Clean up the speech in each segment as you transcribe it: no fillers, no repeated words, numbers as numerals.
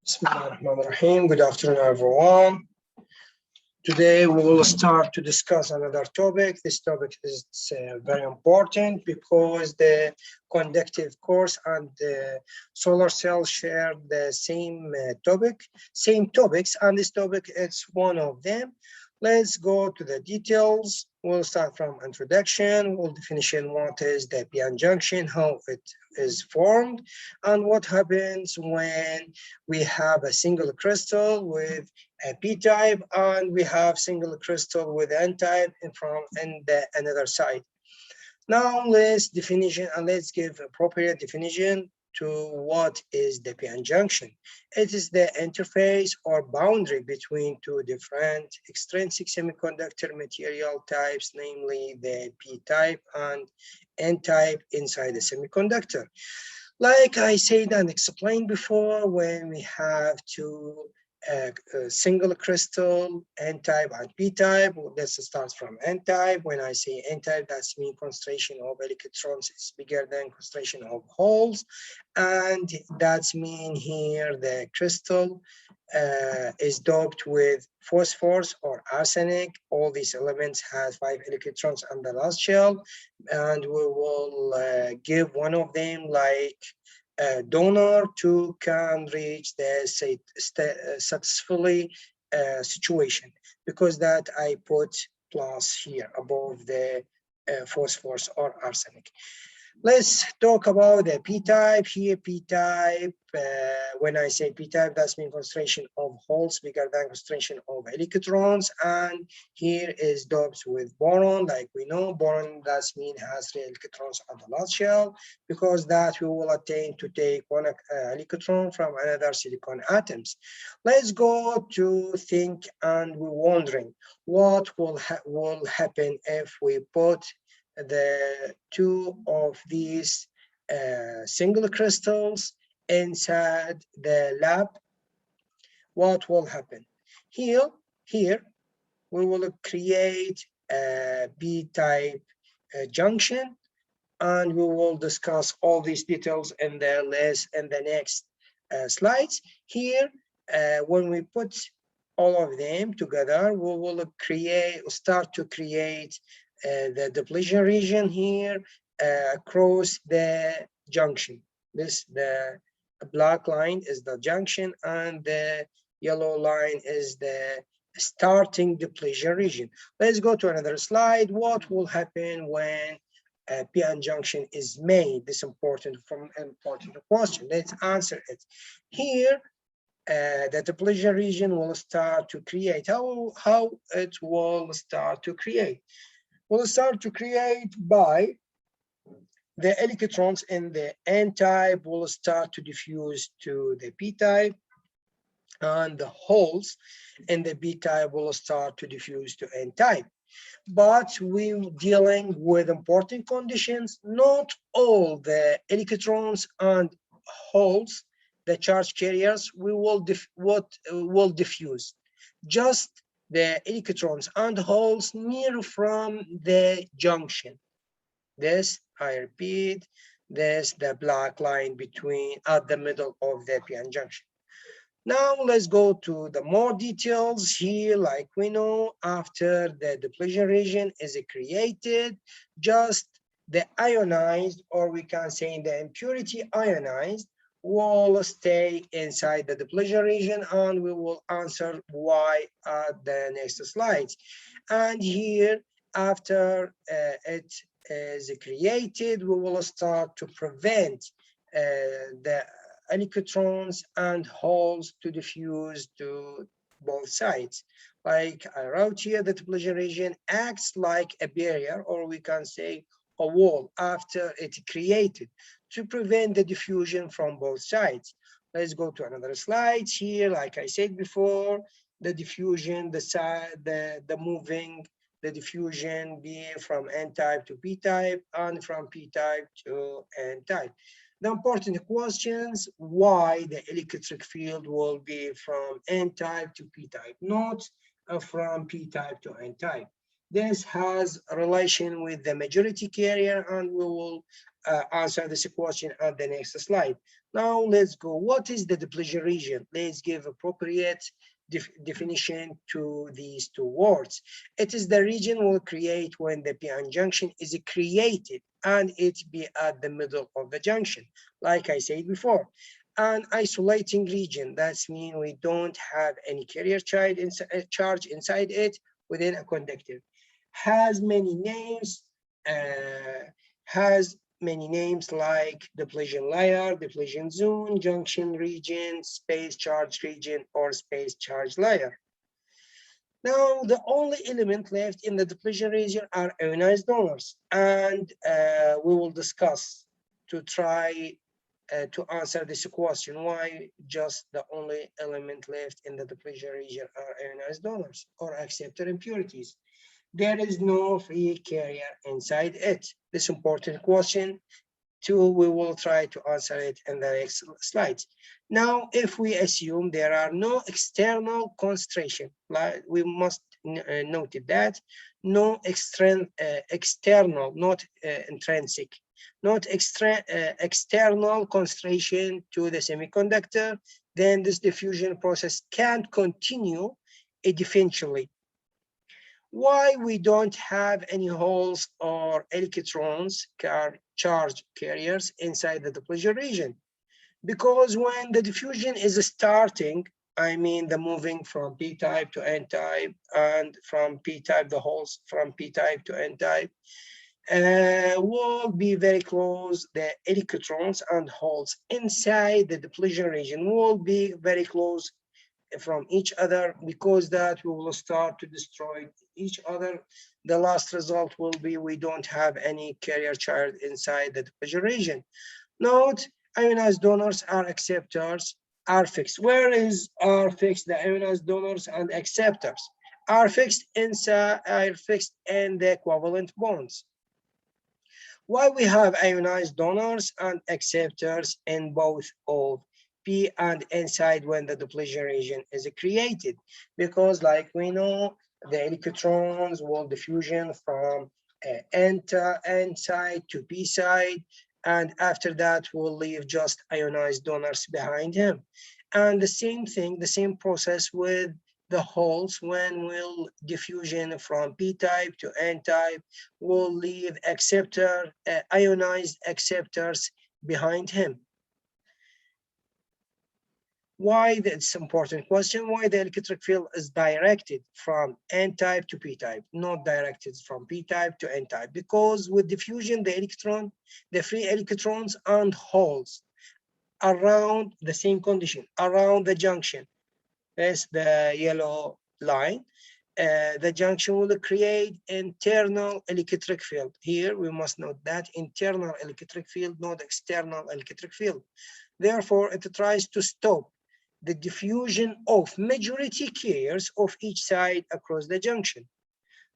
Bismillahirrahmanirrahim. Good afternoon, everyone. Today we will start to discuss another topic. This topic is very important because the conductive course and the solar cell share the same topics, and this topic is one of them. Let's go to the details. We'll start from introduction. We'll definition what is the PN junction, how it is formed, and what happens when we have a single crystal with a p-type and we have single crystal with n-type and the another side. Now let's give appropriate definition to what is the PN junction. It is the interface or boundary between two different extrinsic semiconductor material types, namely the p-type and n-type inside the semiconductor. Like I said and explained before, when we have two single crystal, n-type and p-type, this starts from n-type. When I say n-type, that's mean concentration of electrons is bigger than concentration of holes, and that's mean here the crystal is doped with phosphorus or arsenic. All these elements have 5 electrons on the last shell, and we will give one of them like donor to can reach the successfully situation, because that I put plus here above the phosphorus or arsenic. Let's talk about the p-type. Here p-type, when I say p-type, that's mean concentration of holes bigger than concentration of electrons, and here is doped with boron. Like we know, boron that's mean has 3 electrons on the last shell, because that we will attain to take one electron from another silicon atoms. Let's go to think, and we're wondering what will happen if we put the two of these single crystals inside the lab. What will happen? Here we will create a p-type junction, and we will discuss all these details in the next slides. Here, when we put all of them together, we will start to create the depletion region here across the junction. The black line is the junction, and the yellow line is the starting depletion region. Let's go to another slide. What will happen when a PN junction is made? This important question. Let's answer it. Here, the depletion region will start to create. How it will start to create? Will start to create by the electrons in the n-type will start to diffuse to the p-type, and the holes in the p-type will start to diffuse to n-type. But we're dealing with important conditions. Not all the electrons and holes, the charge carriers, will diffuse. Just the electrons and holes near from the junction. This, I repeat, this the black line between at the middle of the PN junction. Now let's go to the more details here. Like we know, after the depletion region is created, just the ionized, or we can say the impurity ionized, will stay inside the depletion region, and we will answer why at the next slides. And here, after it is created, we will start to prevent the electrons and holes to diffuse to both sides. Like I wrote here, the depletion region acts like a barrier, or we can say a wall, after it's created, to prevent the diffusion from both sides. Let's go to another slide here. Like I said before, the diffusion, the diffusion be from n-type to p-type, and from p-type to n-type. The important questions: why the electric field will be from n-type to p-type, not from p-type to n-type. This has a relation with the majority carrier, and we will answer this question on the next slide. Now let's go. What is the depletion region? Let's give appropriate definition to these two words. It is the region will create when the PN junction is created and it be at the middle of the junction, like I said before. An isolating region, that's mean we don't have any carrier charge inside it within a conductive. Has many names, like depletion layer, depletion zone, junction region, space charge region, or space charge layer. Now, the only element left in the depletion region are ionized donors, and we will discuss to try to answer this question, why just the only element left in the depletion region are ionized donors or acceptor impurities. There is no free carrier inside it. This important question, too, we will try to answer it in the next slides. Now, if we assume there are no external concentration, like we must note that, no external, not intrinsic, not external concentration to the semiconductor, then this diffusion process can't continue indefinitely. Why we don't have any holes or electrons, charge carriers inside the depletion region? Because when the diffusion is starting, I mean the moving from p-type to n-type, and from p-type, the holes from p-type to n-type, will be very close. The electrons and holes inside the depletion region will be very close from each other, because that we will start to destroy each other. The last result will be we don't have any carrier charge inside the depletion region. Note, ionized donors are acceptors are fixed. Where is are fixed? The ionized donors and acceptors are fixed in the covalent bonds. Why we have ionized donors and acceptors in both of P and N side when the depletion region is created? Because like we know, the electrons will diffusion from N side to P side, and after that we'll leave just ionized donors behind him. And the same thing, the same process with the holes. When we'll diffusion from p-type to n-type, we'll leave acceptor, ionized acceptors behind him. Why? That's an important question. Why the electric field is directed from n-type to p-type, not directed from p-type to n-type? Because with diffusion, the electron, the free electrons and holes around the same condition, around the junction, that's the yellow line, the junction will create internal electric field. Here we must note that internal electric field, not external electric field. Therefore, it tries to stop the diffusion of majority carriers of each side across the junction.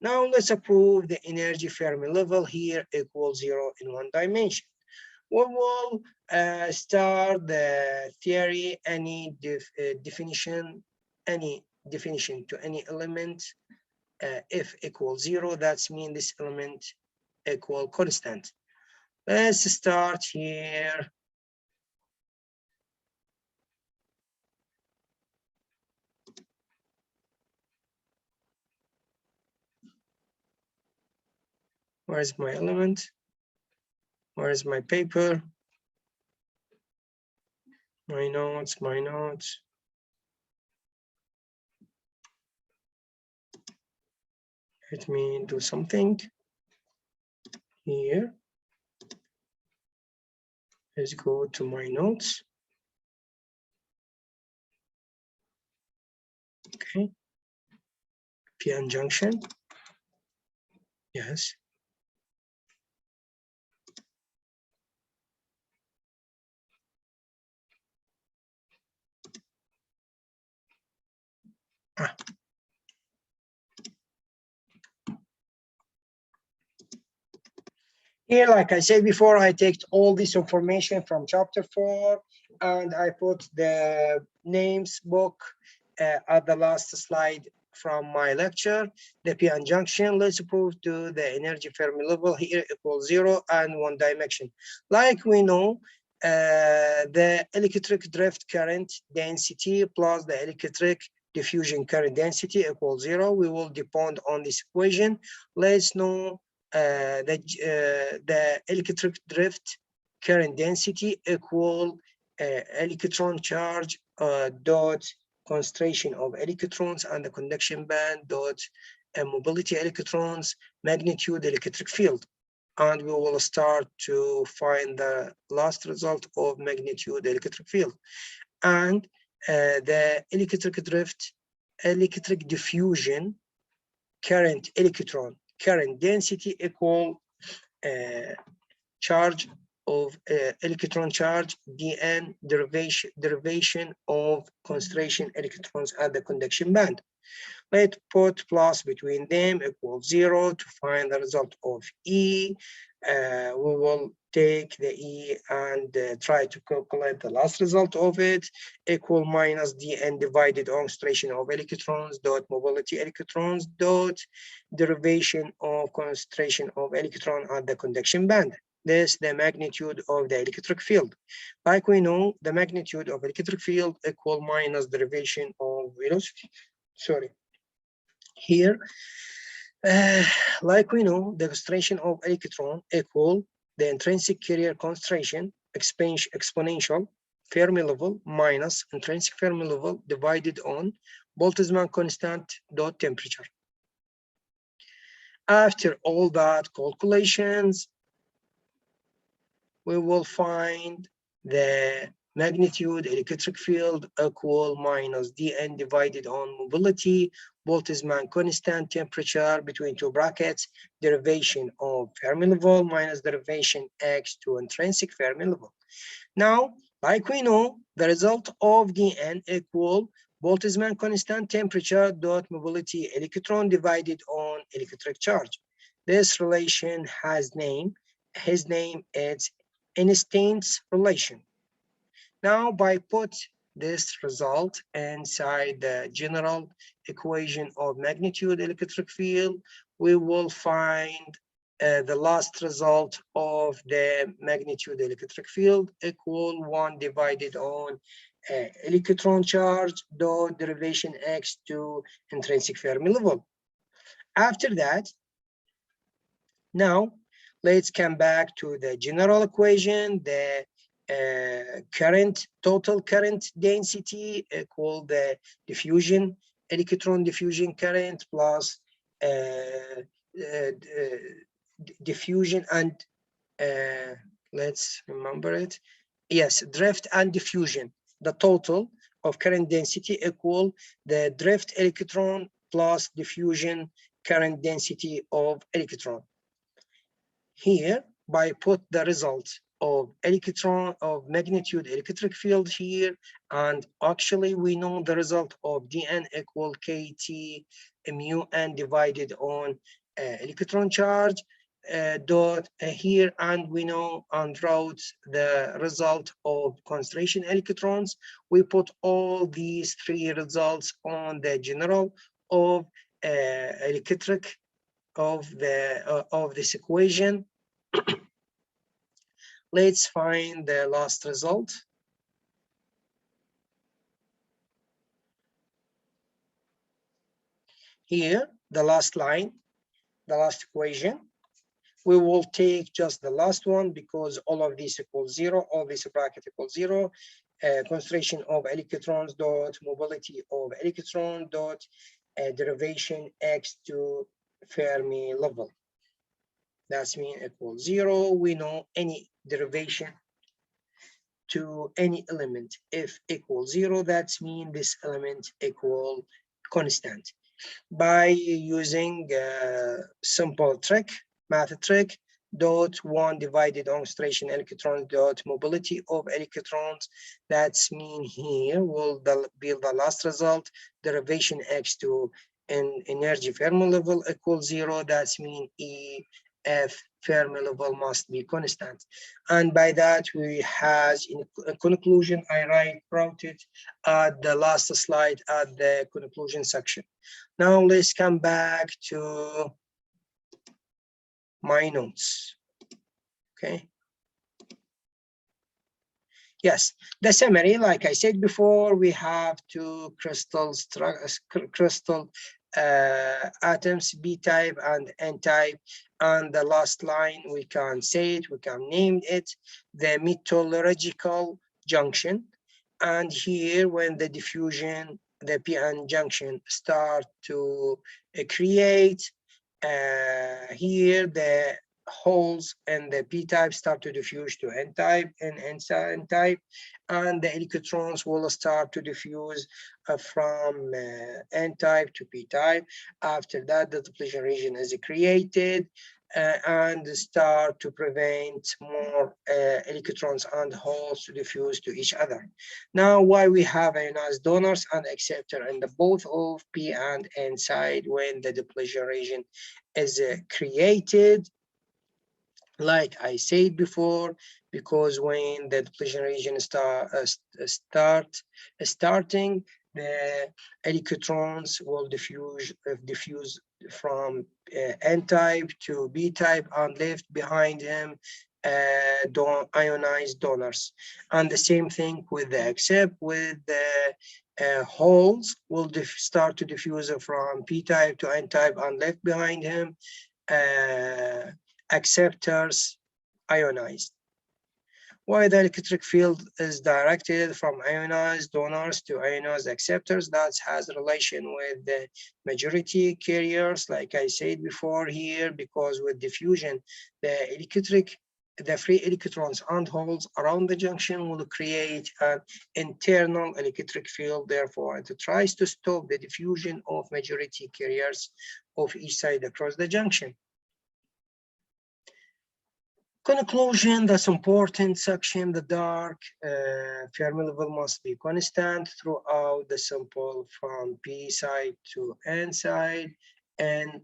Now let's prove the energy Fermi level here equals 0 in one dimension. We will start the theory, any definition to any element. If equals 0, that's mean this element equal constant. Let's start here. Where's my element? Where's my paper? My notes, my notes. Let me do something here. Let's go to my notes. Okay. PN junction. Yes. Here, like I said before, I take all this information from chapter 4 and I put the names book at the last slide from my lecture, the PN junction, let's prove to the energy Fermi level here equals 0 and one dimension. Like we know, the electric drift current density plus the electric diffusion current density equals 0. We will depend on this equation. Let's know the electric drift current density equal electron charge dot concentration of electrons and the conduction band dot mobility electrons magnitude electric field. And we will start to find the last result of magnitude electric field. And the electric drift, electric diffusion, current electron, current density equal charge of electron charge, dn derivation of concentration electrons at the conduction band. Let's put plus between them equals 0 to find the result of E. We will take the E and try to calculate the last result of it, equal minus dn divided on concentration of electrons dot mobility electrons dot derivation of concentration of electron at the conduction band. This is the magnitude of the electric field. Like we know, the magnitude of electric field equal minus derivation of velocity. Sorry. Here, like we know, the concentration of electron equal the intrinsic carrier concentration exponential Fermi level minus intrinsic Fermi level divided on Boltzmann constant dot temperature. After all that calculations, we will find the magnitude electric field equal minus dn divided on mobility Boltzmann constant temperature between two brackets derivation of Fermi level minus derivation x to intrinsic Fermi level. Now, like we know, the result of dn equal Boltzmann constant temperature dot mobility electron divided on electric charge. This relation has name. His name is Einstein's relation. Now, by put this result inside the general equation of magnitude electric field, we will find the last result of the magnitude electric field equal 1 divided on electron charge dot derivation x to intrinsic Fermi level. After that, now let's come back to the general equation. The total current density equal the diffusion, electron diffusion current plus diffusion and let's remember it. Yes, drift and diffusion. The total of current density equal the drift electron plus diffusion current density of electron. Here, by put the result of electron of magnitude electric field here, and actually we know the result of dn equal kt mu n divided on electron charge dot here, and we know and wrote the result of concentration electrons. We put all these three results on the general of electric of this equation. Let's find the last result. Here, the last line, the last equation. We will take just the last one because all of these equals 0, all this bracket equals 0. Concentration of electrons dot mobility of electron dot derivation x to Fermi level. That's mean equals 0. We know any derivation to any element if equals 0, that's mean this element equal constant. By using a simple trick, math trick, dot 1 divided on concentration electrons dot mobility of electrons, that's mean here will be the last result, derivation x to an energy Fermi level equals 0, that's mean E F Fermi level must be constant. And by that, we has in conclusion, I wrote it at the last slide at the conclusion section. Now let's come back to my notes. Okay. Yes, the summary, like I said before, we have two crystal atoms, B-type and N-type. And the last line, we can say it, we can name it, the metallurgical junction. And here, when the diffusion, the PN junction start to create, here the holes in the p-type start to diffuse to n-type and n-type, and the electrons will start to diffuse from n-type to p-type. After that, the depletion region is created and start to prevent more electrons and holes to diffuse to each other. Now, why we have ionized donors and acceptor in the both of p and n side when the depletion region is created? Like I said before, because when the depletion region starting, the electrons will diffuse from n-type to b-type and left behind him ionized donors. And the same thing with the accept, with the holes will start to diffuse from p-type to n-type and left behind him acceptors ionized. Why the electric field is directed from ionized donors to ionized acceptors? That has relation with the majority carriers, like I said before here, because with diffusion, the free electrons and holes around the junction will create an internal electric field. Therefore, it tries to stop the diffusion of majority carriers of each side across the junction. Conclusion, that's important section, the dark Fermi level must be constant throughout the sample from P side to N side. And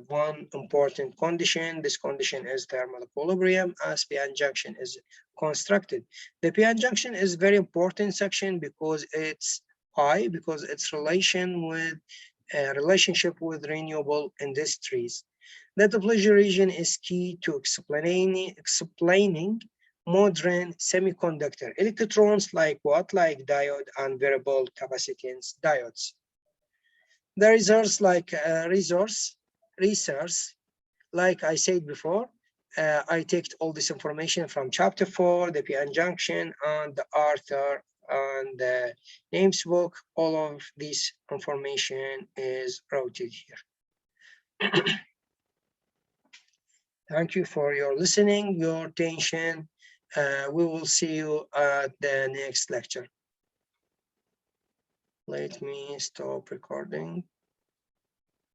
one important condition, this condition is thermal equilibrium as PN junction is constructed. The PN junction is very important section because it's high, because its relationship with renewable industries. The depletion region is key to explaining modern semiconductor electrons like what? Like diode and variable capacitance diodes. The results like research, like I said before, I take all this information from chapter 4, the PN junction, and the Arthur and the names book. All of this information is routed here. Thank you for your listening, your attention. We will see you at the next lecture. Let me stop recording.